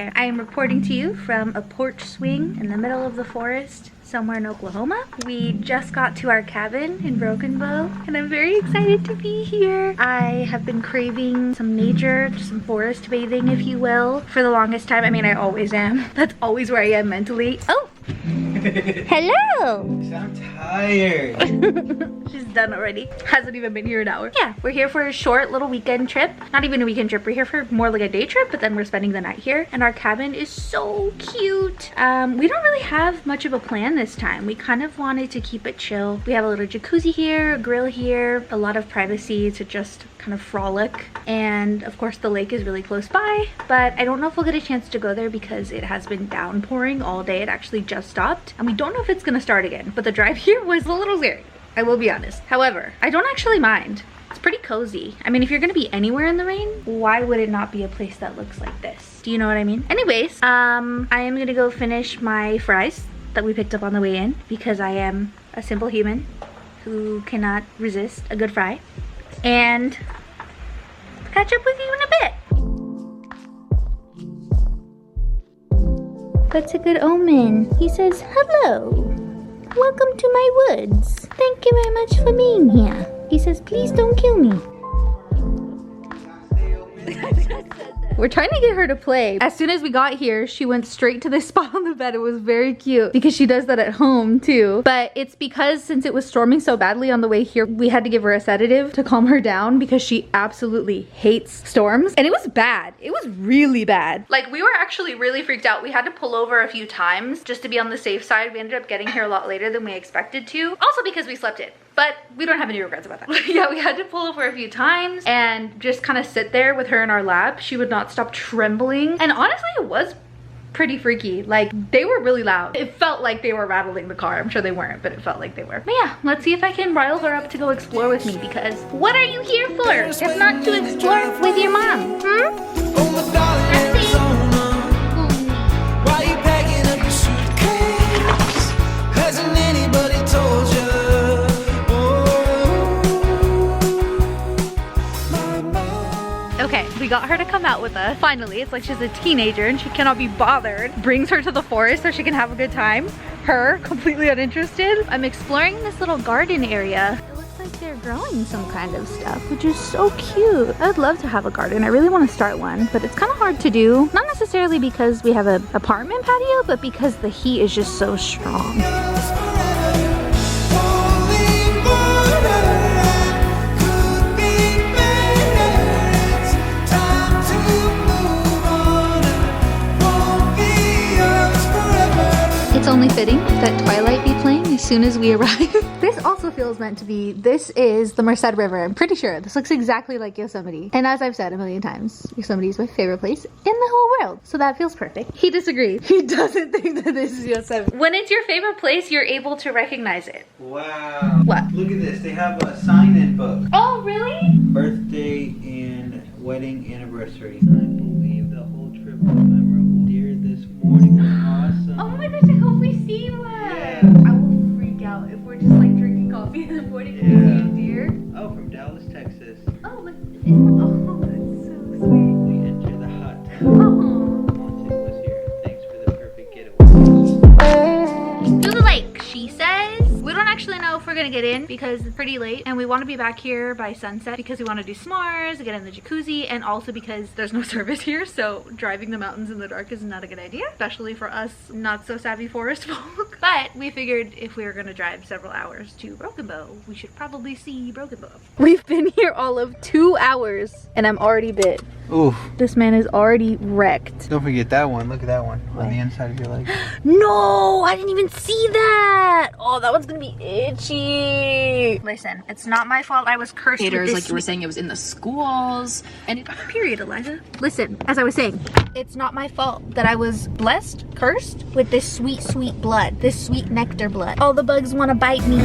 there. I am reporting to you from a porch swing in the middle of the forest somewhere in Oklahoma. We just got to our cabin in Broken Bow and I'm very excited to be here. I have been craving some nature, some forest bathing if you will, for the longest time. I mean, I always am. That's always where I am mentally. Oh! Hello! I'm tired. She's done already. Hasn't even been here an hour. Yeah, we're here for a short little weekend trip. Not even a weekend trip. We're here for more like a day trip, but then we're spending the night here. And our cabin is so cute. We don't really have much of a plan this time. We kind of wanted to keep it chill. We have a little jacuzzi here, a grill here, a lot of privacy to just kind of frolic. And of course the lake is really close by, but I don't know if we'll get a chance to go there because it has been downpouring all day. It actually just stopped and we don't know if it's gonna start again, but the drive here was a little scary, I will be honest. However, I don't actually mind. It's pretty cozy. I mean, if you're gonna be anywhere in the rain, why would it not be a place that looks like this? Do you know what I mean? Anyways, I am gonna go finish my fries that we picked up on the way in because I am a simple human who cannot resist a good fry. And catch up with you in a bit. That's a good omen. He says, hello. Welcome to my woods. Thank you very much for being here. He says, please don't kill me. We're trying to get her to play. As soon as we got here, she went straight to this spot on the bed. It was very cute because she does that at home too. But it's because since it was storming so badly on the way here, we had to give her a sedative to calm her down because she absolutely hates storms. And it was bad. It was really bad. Like, we were actually really freaked out. We had to pull over a few times just to be on the safe side. We ended up getting here a lot later than we expected to. Also because we slept in. But we don't have any regrets about that. Yeah, we had to pull over a few times and just kind of sit there with her in our lap. She would not stop trembling. And honestly, it was pretty freaky. Like, they were really loud. It felt like they were rattling the car. I'm sure they weren't, but it felt like they were. But yeah, let's see if I can rile her up to go explore with me because what are you here for if not to explore with your mom? Why you packing up your suitcase? Hasn't anybody told you? Okay, we got her to come out with us. Finally, it's like she's a teenager and she cannot be bothered. Brings her to the forest so she can have a good time. Her, completely uninterested. I'm exploring this little garden area. It looks like they're growing some kind of stuff, which is so cute. I would love to have a garden. I really want to start one, but it's kind of hard to do. Not necessarily because we have an apartment patio, but because the heat is just so strong. It's only fitting that Twilight be playing as soon as we arrive. This also feels meant to be. This is the Merced River. I'm pretty sure this looks exactly like Yosemite. And as I've said a million times, Yosemite is my favorite place in the whole world. So that feels perfect. He disagrees. He doesn't think that this is Yosemite. When it's your favorite place, you're able to recognize it. Wow. What? Look at this. They have a sign-in book. Oh, really? Birthday and wedding anniversary. I believe the whole trip was memorable. Dear, this morning was awesome. Oh my gosh, I hope we see one. Yeah. I will freak out if we're just like drinking coffee in the morning and we see a deer. Oh, from Dallas, Texas. Oh, but oh, that's so sweet. We enter the hut. Oh. Monty was here. Thanks for the perfect getaway. To the lake, she says. We don't actually know if we're gonna get in because it's pretty late and we want to be back here by sunset because we want to do s'mores, get in the jacuzzi, and also because there's no service here, so driving the mountains in the dark is not a good idea, especially for us not so savvy forest folk. But we figured if we were gonna drive several hours to Broken Bow, we should probably see Broken Bow. We've been here all of 2 hours and I'm already bit. Oof. This man is already wrecked. Don't forget that one. Look at that one on the inside of your leg. No, I didn't even see that. Oh, that one's gonna be itchy. Listen, it's not my fault I was cursed with this. Like you were saying, it was in the schools. And Period, Eliza. Listen, as I was saying, it's not my fault that I was blessed, cursed with this sweet, sweet blood. This sweet nectar blood. All the bugs want to bite me.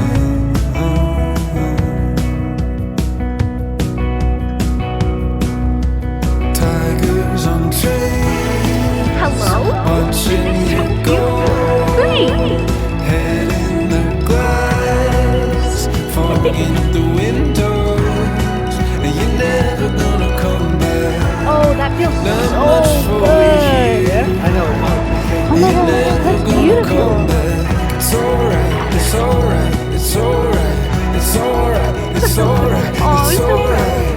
Tigers on train. Hello? Watching you go. Great. Head in the glass. Fogging up the windows. And you're never gonna come back. Oh, that feels Not so much for good. you. It's alright, it's alright, it's alright, it's alright, it's alright, Oh, it's it's so alright.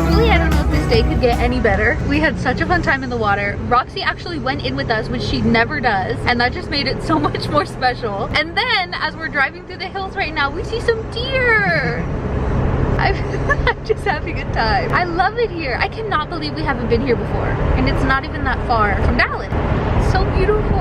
Truly, I don't know if this day could get any better. We had such a fun time in the water. Roxy actually went in with us, which she never does, and that just made it so much more special. And then, as we're driving through the hills right now, we see some deer. I'm just having a time. I love it here. I cannot believe we haven't been here before, and it's not even that far from Dallas. It's so beautiful.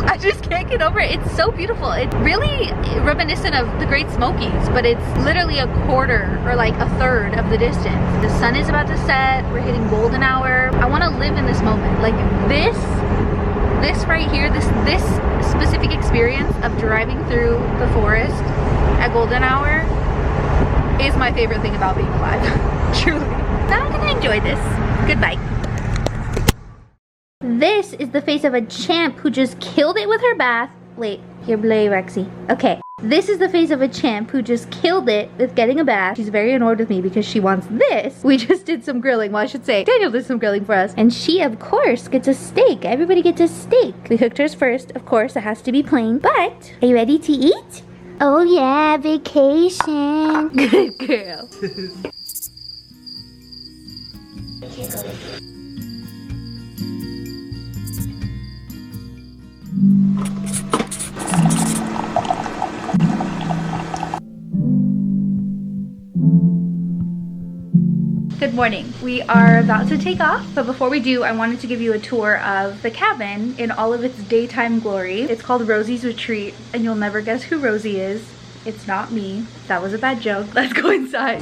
I just can't get over it. It's so beautiful. It's really reminiscent of the Great Smokies, but it's literally a quarter or like a third of the distance. The sun is about to set. We're hitting golden hour. I want to live in this moment. Like this right here, this specific experience of driving through the forest at golden hour is my favorite thing about being alive. Truly. Now I'm gonna enjoy this. Goodbye. This is the face of a champ who just killed it with her bath. Wait, here, Blay Rexy. Okay. This is the face of a champ who just killed it with getting a bath. She's very annoyed with me because she wants this. We just did some grilling. Well, I should say, Daniel did some grilling for us. And she, of course, gets a steak. Everybody gets a steak. We cooked hers first. Of course, it has to be plain. But, are you ready to eat? Oh yeah, vacation. Good girl. Good morning. We are about to take off, but before we do, I wanted to give you a tour of the cabin in all of its daytime glory. It's called Rosie's Retreat, and you'll never guess who Rosie is. It's not me. That was a bad joke. Let's go inside.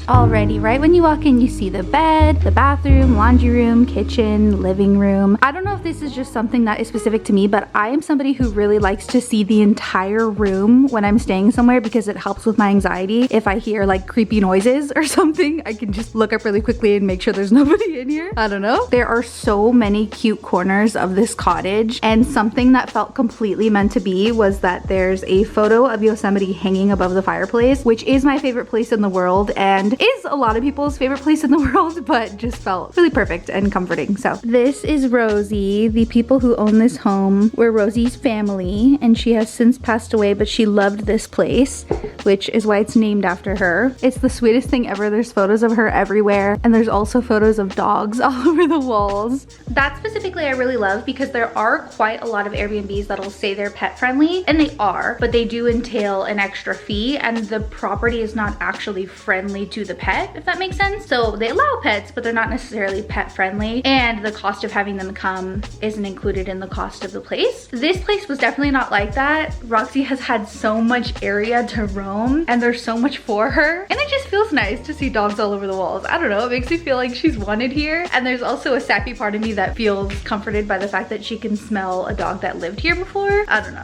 Alrighty, right when you walk in, you see the bed, the bathroom, laundry room, kitchen, living room. I don't know if this is just something that is specific to me, but I am somebody who really likes to see the entire room when I'm staying somewhere because it helps with my anxiety. If I hear like creepy noises or something, I can just look up really quickly and make sure there's nobody in here. I don't know. There are so many cute corners of this cottage, and something that felt completely meant to be was that there's a photo of Yosemite hanging above the fireplace, which is my favorite place in the world and is a lot of people's favorite place in the world, but just felt really perfect and comforting. So this is Rosie. The people who own this home were Rosie's family, and she has since passed away, but she loved this place, which is why it's named after her. It's the sweetest thing ever. There's photos of her everywhere, and there's also photos of dogs all over the walls. That specifically I really love because there are quite a lot of Airbnbs that'll say they're pet friendly, and they are, but they do entail an extra fee, and the property is not actually friendly to the pet, if that makes sense. So they allow pets, but they're not necessarily pet friendly, and the cost of having them come isn't included in the cost of the place. This place was definitely not like that. Roxy has had so much area to roam, and there's so much for her, and it just feels nice to see dogs all over the walls. I don't know, it makes me feel like she's wanted here, and there's also a sappy part of me that feels comforted by the fact that she can smell a dog that lived here before. I don't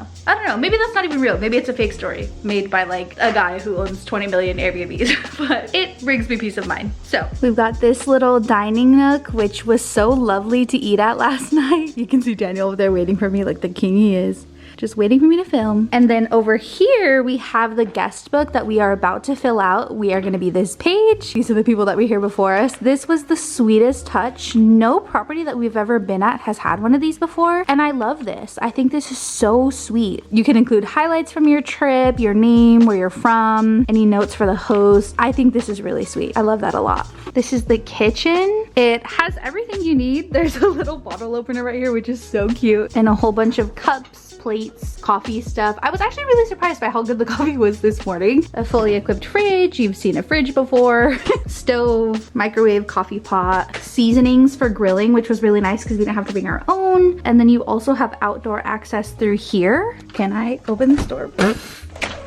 know, maybe that's not even real. Maybe it's a fake story made by like a guy who owns 20 million Airbnbs, but it brings me peace of mind. So we've got this little dining nook, which was so lovely to eat at last night. You can see Daniel over there waiting for me like the king he is, just waiting for me to film. And then over here we have the guest book that we are about to fill out. We are going to be this page. These are the people that were here before us. This was the sweetest touch. No property that we've ever been at has had one of these before, and I love this. I think this is so sweet. You can include highlights from your trip, your name, where you're from, any notes for the host. I think this is really sweet. I love that a lot. This is the kitchen. It has everything you need. There's a little bottle opener right here, which is so cute, and a whole bunch of cups, plates, coffee stuff. I was actually really surprised by how good the coffee was this morning. A fully equipped fridge. You've seen a fridge before. Stove, microwave, coffee pot, seasonings for grilling, which was really nice because we didn't have to bring our own. And then you also have outdoor access through here. Can I open this door?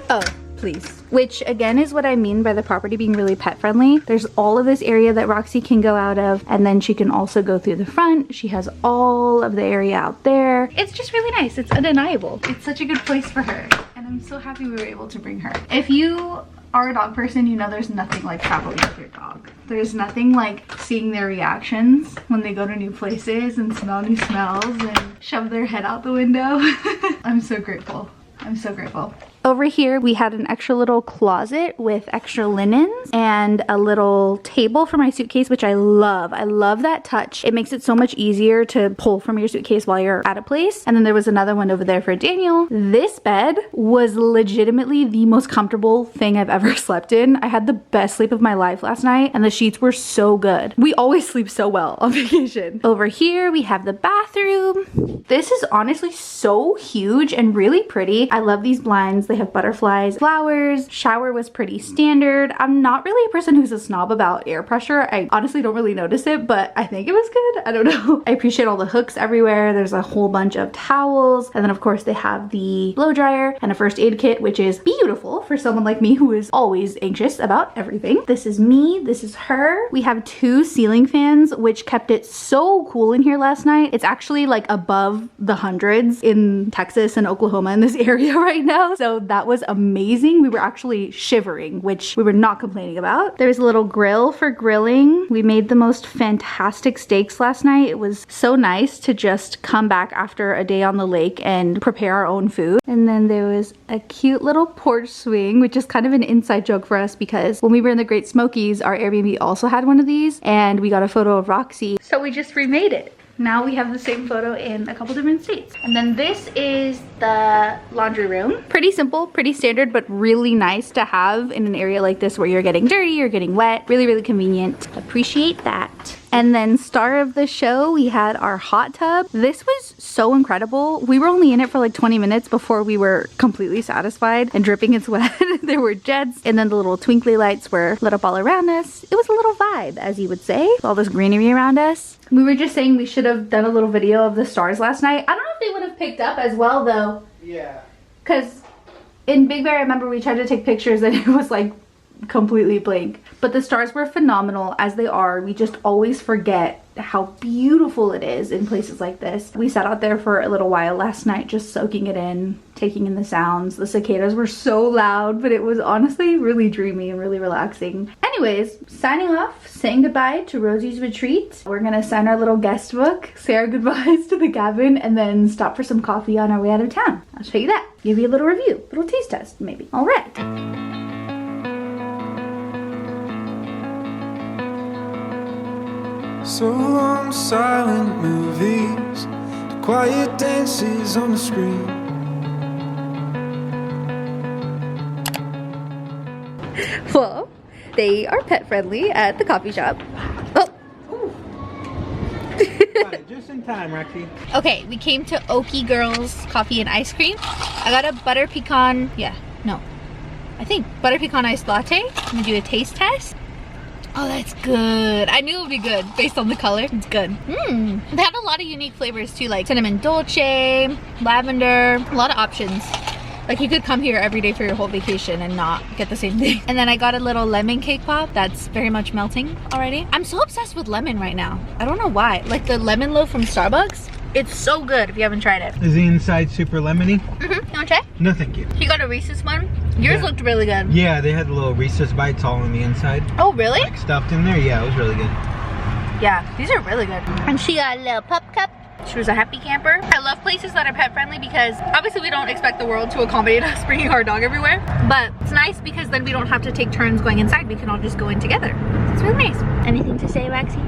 Oh, please. Which again is what I mean by the property being really pet friendly. There's all of this area that Roxy can go out of, and then she can also go through the front. She has all of the area out there. It's just really nice. It's undeniable. It's such a good place for her, and I'm so happy we were able to bring her. If you are a dog person, you know there's nothing like traveling with your dog. There's nothing like seeing their reactions when they go to new places and smell new smells and shove their head out the window. I'm so grateful. I'm so grateful. Over here, we had an extra little closet with extra linens and a little table for my suitcase, which I love. I love that touch. It makes it so much easier to pull from your suitcase while you're at a place. And then there was another one over there for Daniel. This bed was legitimately the most comfortable thing I've ever slept in. I had the best sleep of my life last night, and the sheets were so good. We always sleep so well on vacation. Over here, we have the bathroom. This is honestly so huge and really pretty. I love these blinds. They have butterflies, flowers. Shower was pretty standard. I'm not really a person who's a snob about air pressure. I honestly don't really notice it, but I think it was good. I don't know. I appreciate all the hooks everywhere. There's a whole bunch of towels. And then of course they have the blow dryer and a first aid kit, which is beautiful for someone like me who is always anxious about everything. This is me, this is her. We have 2 ceiling fans, which kept it so cool in here last night. It's actually like above the hundreds in Texas and Oklahoma in this area right now. So that was amazing. We were actually shivering, which we were not complaining about. There's a little grill for grilling. We made the most fantastic steaks last night. It was so nice to just come back after a day on the lake and prepare our own food. And then there was a cute little porch swing, which is kind of an inside joke for us because when we were in the Great Smokies, our Airbnb also had one of these and we got a photo of Roxy. So we just remade it. Now we have the same photo in a couple different states. And then this is the laundry room. Pretty simple, pretty standard, but really nice to have in an area like this where you're getting dirty or getting wet. Really, really convenient. Appreciate that. And then star of the show, we had our hot tub. This was so incredible. We were only in it for like 20 minutes before we were completely satisfied and dripping in sweat. There were jets and then the little twinkly lights were lit up all around us. It was a little vibe, as you would say. All this greenery around us. We were just saying we should have done a little video of the stars last night. I don't know if they would have picked up as well though. Yeah. Because in Big Bear, I remember we tried to take pictures and it was like completely blank. But the stars were phenomenal as they are. We just always forget how beautiful it is in places like this. We sat out there for a little while last night just soaking it in, taking in the sounds. The cicadas were so loud, but it was honestly really dreamy and really relaxing. Anyways, signing off, saying goodbye to Rosie's retreat. We're gonna sign our little guest book, say our goodbyes to the cabin, and then stop for some coffee on our way out of town. I'll show you that. Give you a little review, little taste test maybe. All right. So long silent movies, the quiet dances on the screen. Well, they are pet friendly at the coffee shop. Oh! Got it just in time, Roxy. Okay, we came to Okie Girls Coffee and Ice Cream. I got a butter pecan, I think butter pecan iced latte. I'm gonna do a taste test. Oh, that's good. I knew it would be good based on the color. It's good. They had a lot of unique flavors too, like cinnamon dolce, lavender, a lot of options. Like you could come here every day for your whole vacation and not get the same thing. And then I got a little lemon cake pop that's very much melting already. I'm so obsessed with lemon right now. I don't know why. Like the lemon loaf from Starbucks. It's so good if you haven't tried it. Is the inside super lemony? You wanna try? No, thank you. You got a Reese's one? Yours looked really good. Yeah, they had the little Reese's bites all on the inside. Oh, really? Like stuffed in there. Yeah, it was really good. Yeah, these are really good. And she got a little pup cup. She was a happy camper. I love places that are pet friendly because obviously we don't expect the world to accommodate us bringing our dog everywhere. But it's nice because then we don't have to take turns going inside. We can all just go in together. It's really nice. Anything to say, Roxy?